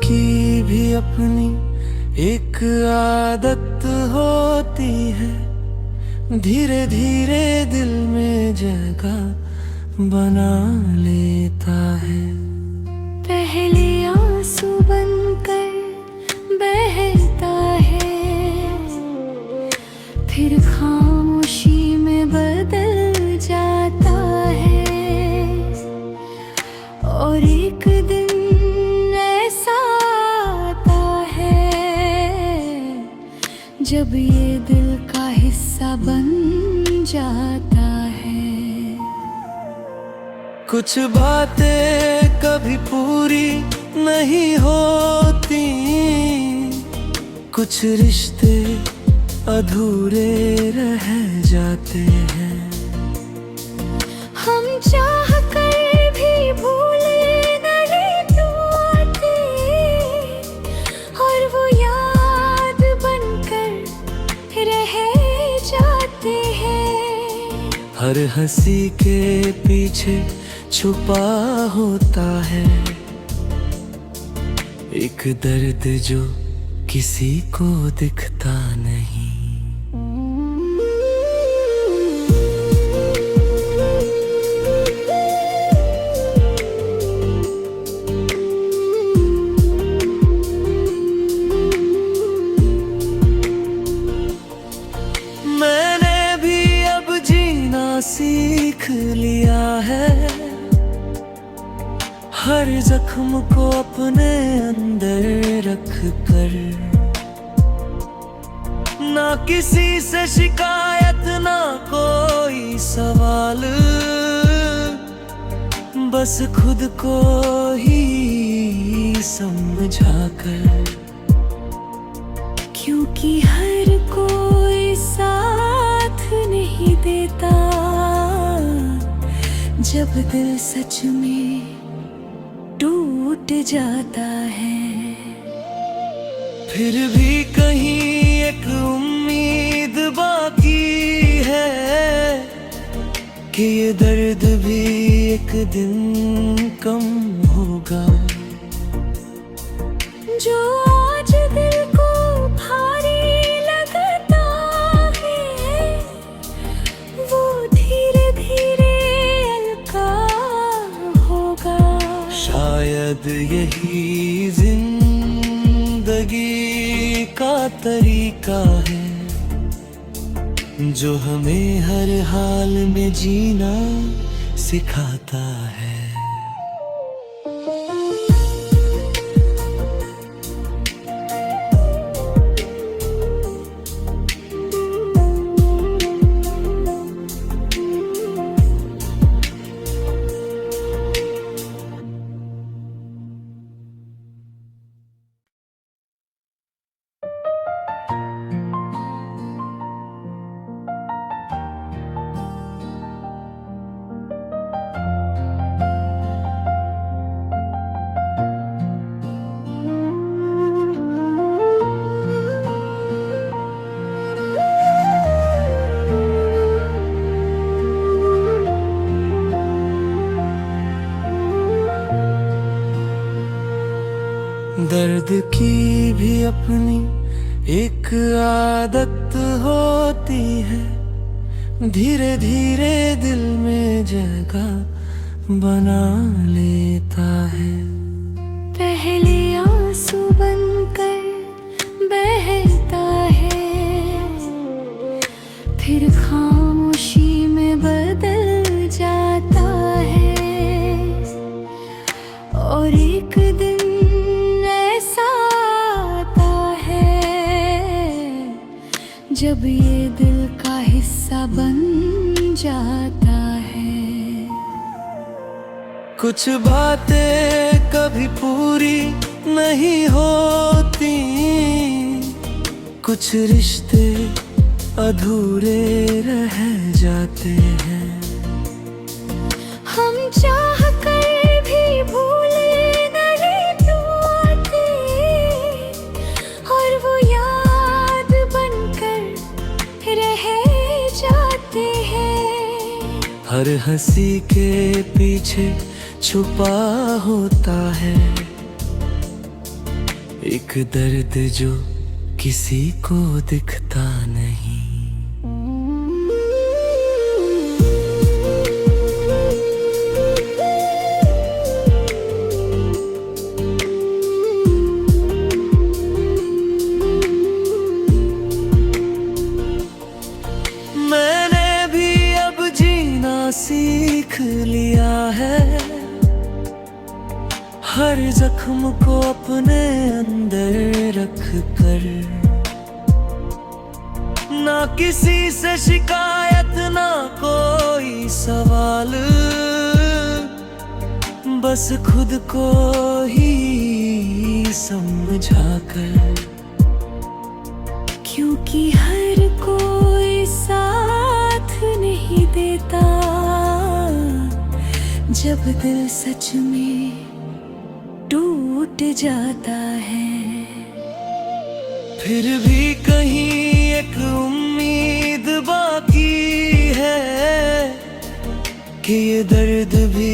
की भी अपनी एक आदत होती है, धीरे धीरे दिल में जगह बना लेता है। पहले आंसू बनकर बहता है, फिर खामोशी में बदल जाता है, और एक दिन ऐसा आता है जब ये दिल का हिस्सा बन जाता है। कुछ बातें कभी पूरी नहीं होती, कुछ रिश्ते अधूरे रह जाते हैं। हम चाह कर भी भूले नहीं पाते, और वो याद बनकर रह जाते हैं। हर हंसी के पीछे छुपा होता है एक दर्द जो किसी को दिखता नहीं। मैंने भी अब जीना सीख लिया है, हर जख्म को अपने अंदर रख कर, ना किसी से शिकायत ना कोई सवाल, बस खुद को ही समझा कर। क्योंकि हर कोई साथ नहीं देता, जब दिल सच में टूट जाता है। फिर भी कहीं एक उम्मीद बाकी है कि ये दर्द भी एक दिन कम होगा। जो आज दिल को भारी लगता है, वो धीरे धीरे हल्का होगा। शायद यही जिंदगी का तरीका है, जो हमें हर हाल में जीना सिखाता है। दर्द की भी अपनी एक आदत होती है, धीरे धीरे दिल में जगह बना लेता है। पहले आंसू बनकर बहता है, फिर खामोशी में बदल जाता है, और एक दिन जब ये दिल का हिस्सा बन जाता है। कुछ बातें कभी पूरी नहीं होती, कुछ रिश्ते अधूरे रह जाते हैं। हम चाह कर भी भूले नहीं पाते, और वो याद बनकर रह जाते हैं। हर हंसी के पीछे छुपा होता है एक दर्द जो किसी को दिखता नहीं। मैंने भी अब जीना सीख लिया है, हर जख्म को अपने अंदर रख कर, ना किसी से शिकायत ना कोई सवाल, बस खुद को ही समझा कर। क्योंकि हर कोई साथ नहीं देता, जब दिल सच में टूट जाता है। फिर भी कहीं एक उम्मीद बाकी है कि ये दर्द भी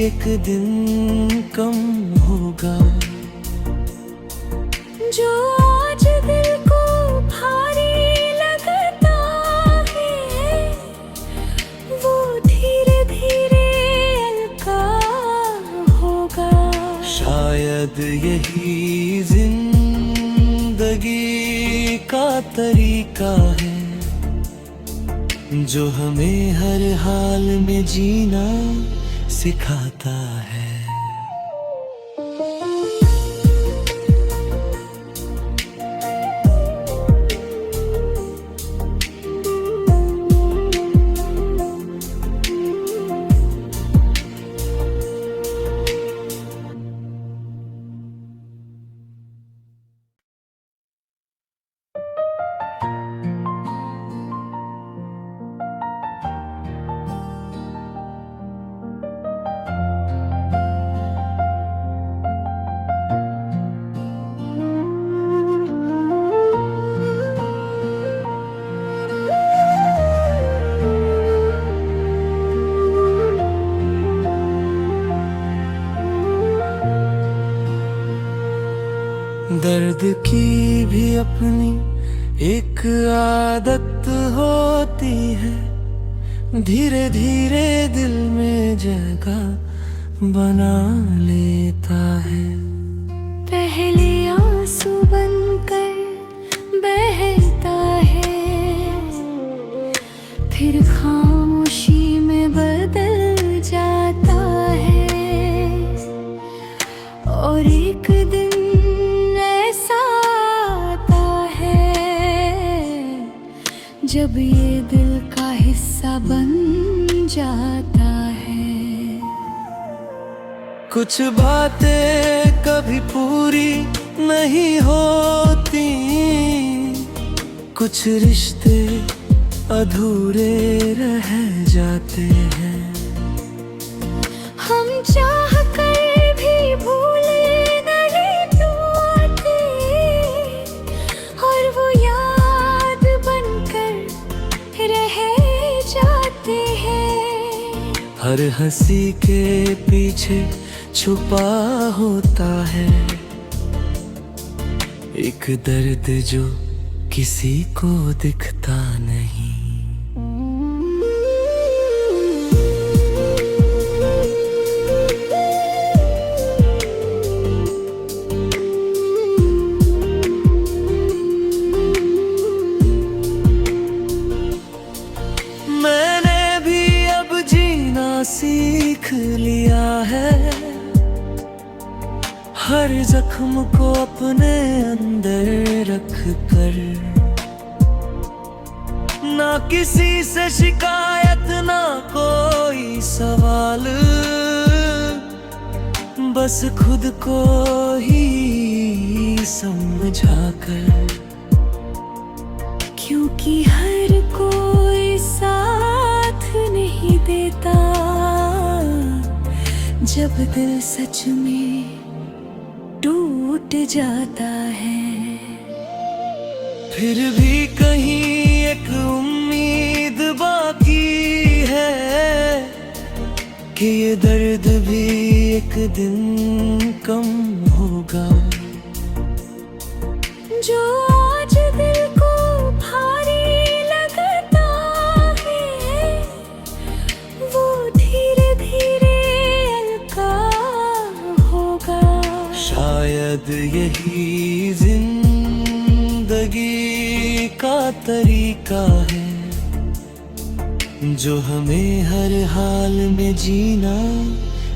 एक दिन कम होगा। जो आज दिल को भारी लगता है, वो धीरे धीरे हल्का होगा। शायद यही जिंदगी का तरीका है, जो हमें हर हाल में जीना सिखाता है। दर्द की भी अपनी एक आदत होती है, धीरे धीरे दिल में जगह बना लेता है। पहले आंसू बनकर बहता है, फिर खामोशी में बदल जाता है। और एक दिन जब ये दिल का हिस्सा बन जाता है। कुछ बातें कभी पूरी नहीं होती, कुछ रिश्ते अधूरे रह जाते हैं। हम चाह कर भी भूल नहीं पाते, और वो याद बनकर रह जाते हैं। हर हंसी के पीछे छुपा होता है एक दर्द जो किसी को दिखता नहीं। मैंने भी अब जीना सीख लिया है, हर जख्म को अपने अंदर रख कर, ना किसी से शिकायत ना कोई सवाल, बस खुद को ही समझा कर। क्योंकि हर कोई साथ नहीं देता, जब दिल सच में टूट जाता है। फिर भी कहीं एक उम्मीद बाकी है कि ये दर्द भी एक दिन कम होगा। यही जिंदगी का तरीका है जो हमें हर हाल में जीना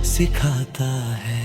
सिखाता है।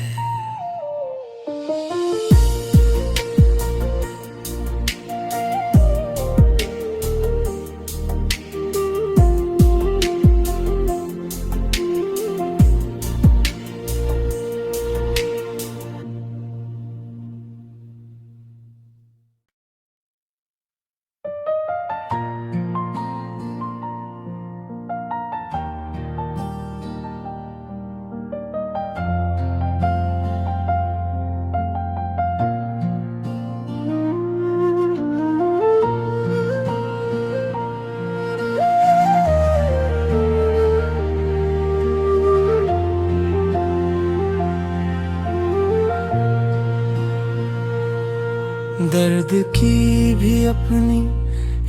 दर्द की भी अपनी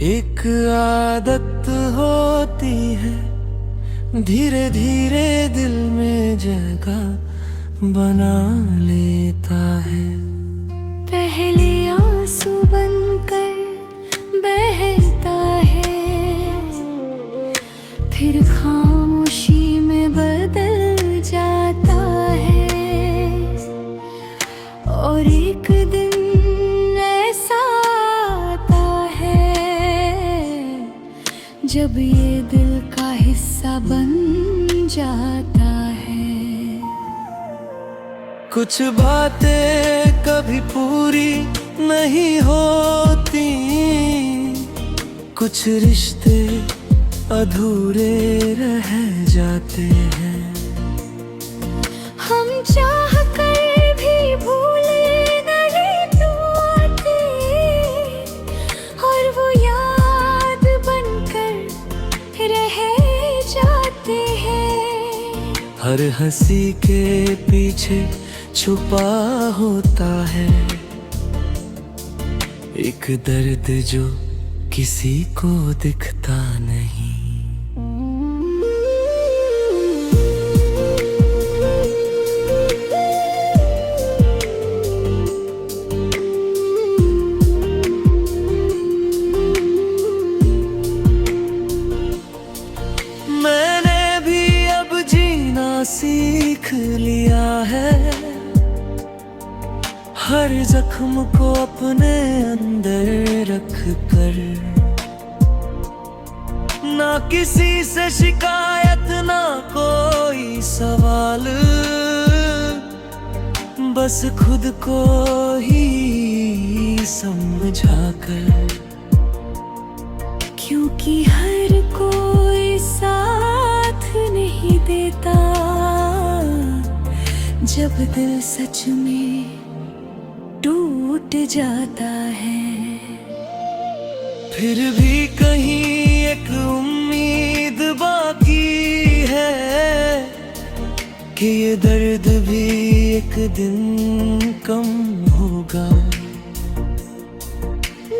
एक आदत होती है, धीरे धीरे दिल में जगह बना लेता है। पहले आंसू बनकर बहता है, फिर खामोशी में बदल जाता है, और एक दिन जब ये दिल का हिस्सा बन जाता है। कुछ बातें कभी पूरी नहीं होती, कुछ रिश्ते अधूरे रह जाते हैं। हम चाह कर भी भूले नहीं पाते, और वो याद बनकर रह जाते हैं। हर हंसी के पीछे छुपा होता है एक दर्द जो किसी को दिखता नहीं। सीख लिया है हर जख्म को अपने अंदर रख कर, ना किसी से शिकायत ना कोई सवाल, बस खुद को ही समझा कर। क्योंकि हर कोई साथ नहीं देता, जब दिल सच में टूट जाता है। फिर भी कहीं एक उम्मीद बाकी है कि ये दर्द भी एक दिन कम होगा।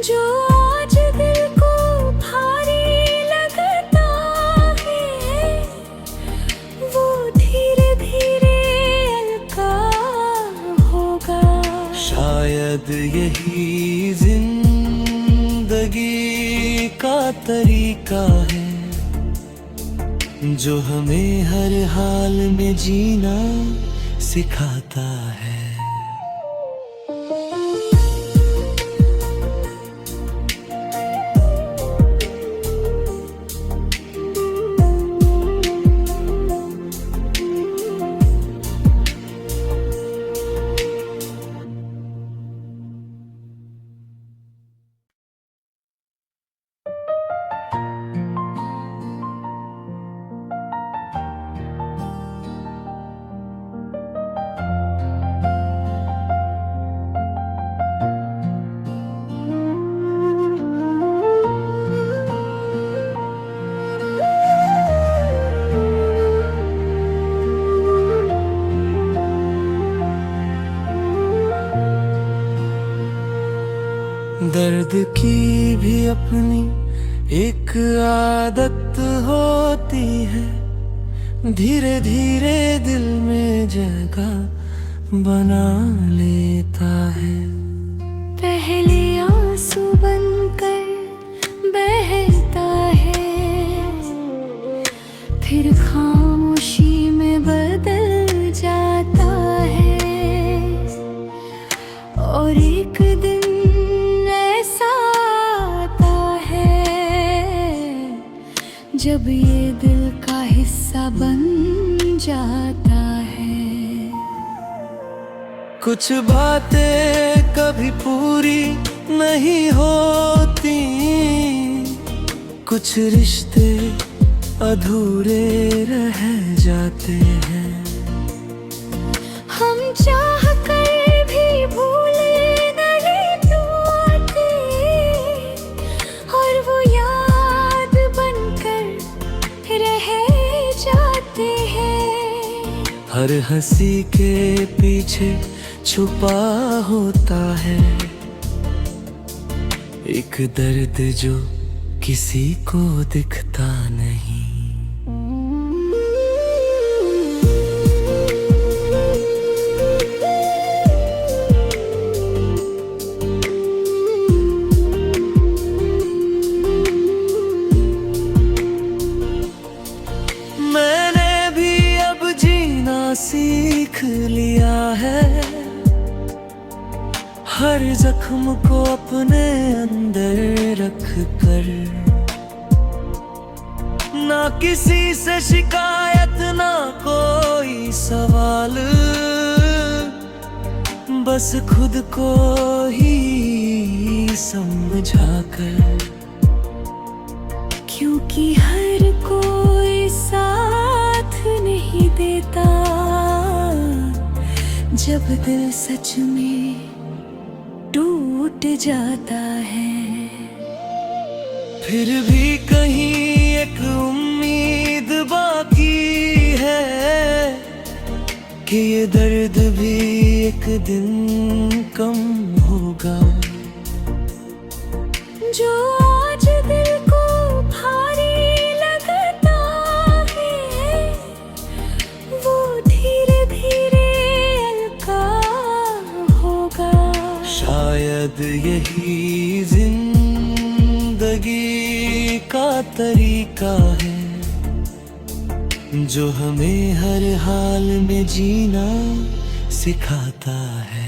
जो आज दिल को भारी लगता है, वो धीरे धीरे शायद यही जिंदगी का तरीका है जो हमें हर हाल में जीना सिखाता है। दर्द की भी अपनी एक आदत होती है, धीरे धीरे दिल में जगह बना लेता है। जब ये दिल का हिस्सा बन जाता है। कुछ बातें कभी पूरी नहीं होती, कुछ रिश्ते अधूरे रह जाते हैं। हम चाह कर भी भूल नहीं पाते, और वो याद बनकर रह जाते हैं। हर हंसी के पीछे छुपा होता है एक दर्द जो किसी को दिखता नहीं। मैंने भी अब जीना सीख लिया है, हर जख्म को अपने अंदर रख कर। ना किसी से शिकायत ना कोई सवाल, बस खुद को ही समझा कर। क्योंकि हर कोई साथ नहीं देता, जब दिल सच में टूट जाता है। फिर भी कहीं एक उम्मीद बाकी है कि ये दर्द भी एक दिन कम होगा। जो आज दिल को भारी लगता है, वो धीरे धीरे हल्का होगा। शायद यही जिंदगी का तरीका है, जो हमें हर हाल में जीना सिखाता है।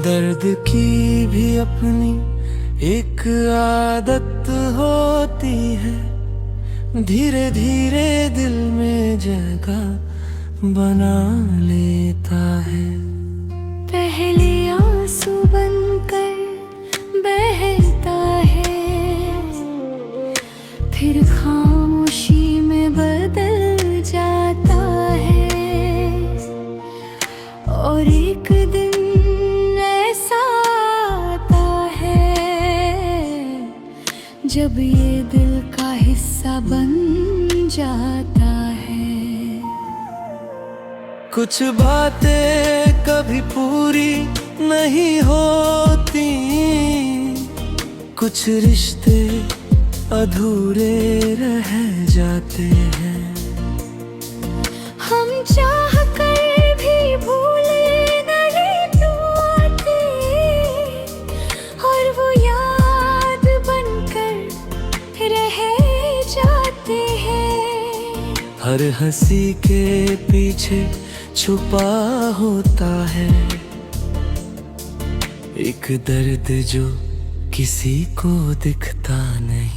दर्द की भी अपनी एक आदत होती है, धीरे धीरे दिल में जगह बना लेता है। पहले आंसू बनकर बहता है, फिर खामोशी में बदल जाता है। और एक दिन जब ये दिल का हिस्सा बन जाता है। कुछ बातें कभी पूरी नहीं होती, कुछ रिश्ते अधूरे रह जाते हैं। हम चाह कर भी भूल नहीं पाते, और वो याद बनकर रह जाते हैं। हर हंसी के पीछे छुपा होता है एक दर्द जो किसी को दिखता नहीं।